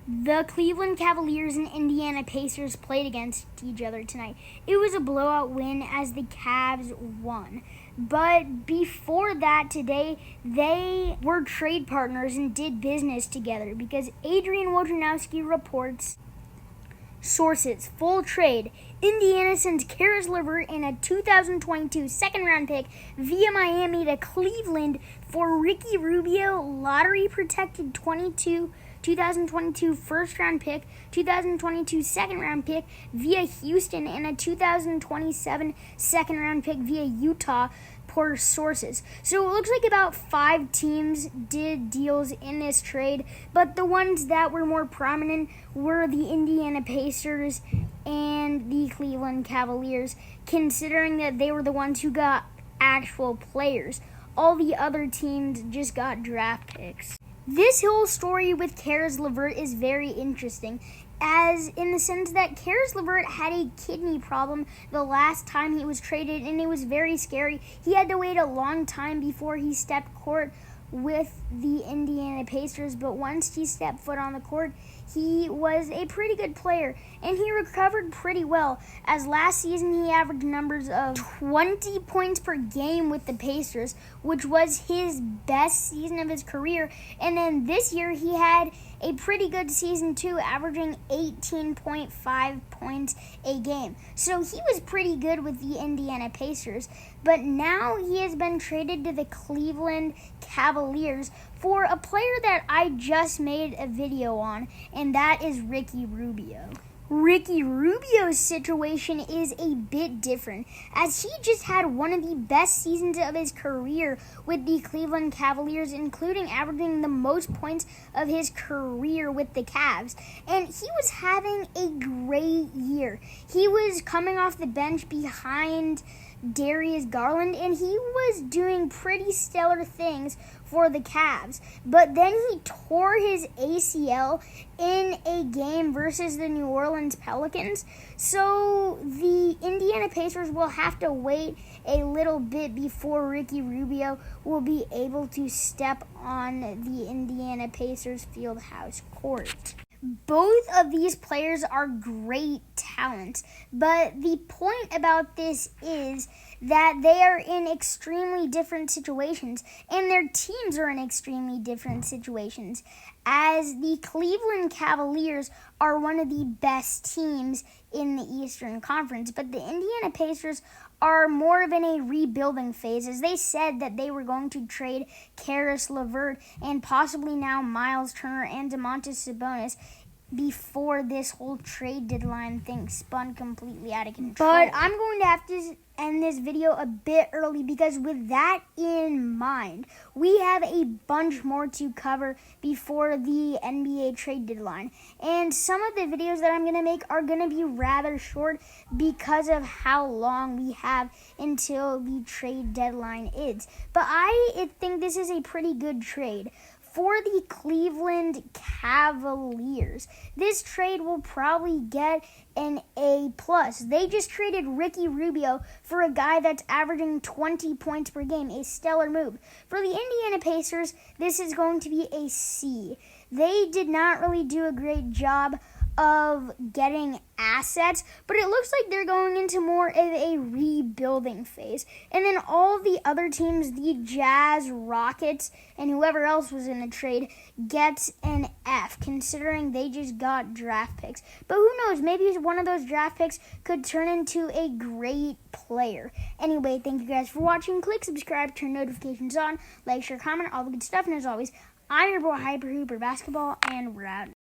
The Cleveland Cavaliers and Indiana Pacers played against each other tonight. It was a blowout win as the Cavs won. But before that today, they were trade partners and did business together because Adrian Wojnarowski reports, sources, full trade. Indiana sends Caris Levert and a 2022 second-round pick via Miami to Cleveland for Ricky Rubio, lottery-protected 2022 first-round pick, 2022 second-round pick via Houston, and a 2027 second-round pick via Utah, per sources. So it looks like about 5 teams did deals in this trade, but the ones that were more prominent were the Indiana Pacers and the Cleveland Cavaliers, considering that they were the ones who got actual players. All the other teams just got draft picks. This whole story with Caris Levert is very interesting, as in the sense that Caris Levert had a kidney problem the last time he was traded, and it was very scary. He had to wait a long time before he stepped court with the Indiana Pacers, but once he stepped foot on the court, he was a pretty good player, and he recovered pretty well, as last season he averaged numbers of 20 points per game with the Pacers, which was his best season of his career, and then this year he had a pretty good season too, averaging 18.5 points a game. So he was pretty good with the Indiana Pacers, but now he has been traded to the Cleveland Cavaliers for a player that I just made a video on, and that is Ricky Rubio. Ricky Rubio's situation is a bit different, as he just had one of the best seasons of his career with the Cleveland Cavaliers, including averaging the most points of his career with the Cavs. And he was having a great year. He was coming off the bench behind Darius Garland, and he was doing pretty stellar things for the Cavs. But then he tore his ACL in a game versus the New Orleans Pelicans. So the Indiana Pacers will have to wait a little bit before Ricky Rubio will be able to step on the Indiana Pacers fieldhouse court. Both of these players are great talents, but the point about this is that they are in extremely different situations, and their teams are in extremely different situations, as the Cleveland Cavaliers are one of the best teams in the Eastern Conference, but the Indiana Pacers are more of in a rebuilding phase, as they said that they were going to trade Caris Levert and possibly now Miles Turner and Domantas Sabonis before this whole trade deadline thing spun completely out of control. But I'm going to have to end this video a bit early, because with that in mind, we have a bunch more to cover before the NBA trade deadline. And some of the videos that I'm going to make are going to be rather short because of how long we have until the trade deadline is. But I think this is a pretty good trade for the Cleveland Cavaliers. This trade will probably get an A+. They just traded Ricky Rubio for a guy that's averaging 20 points per game, a stellar move. For the Indiana Pacers, this is going to be a C. They did not really do a great job of getting assets, but it looks like they're going into more of a rebuilding phase. And then all the other teams, the Jazz, Rockets, and whoever else was in the trade, gets an F, considering they just got draft picks. But who knows, maybe one of those draft picks could turn into a great player. Anyway, thank you guys for watching. Click subscribe, turn notifications on, like, share, comment, all the good stuff. And as always, I'm your boy Hyper Hooper Basketball, and we're out.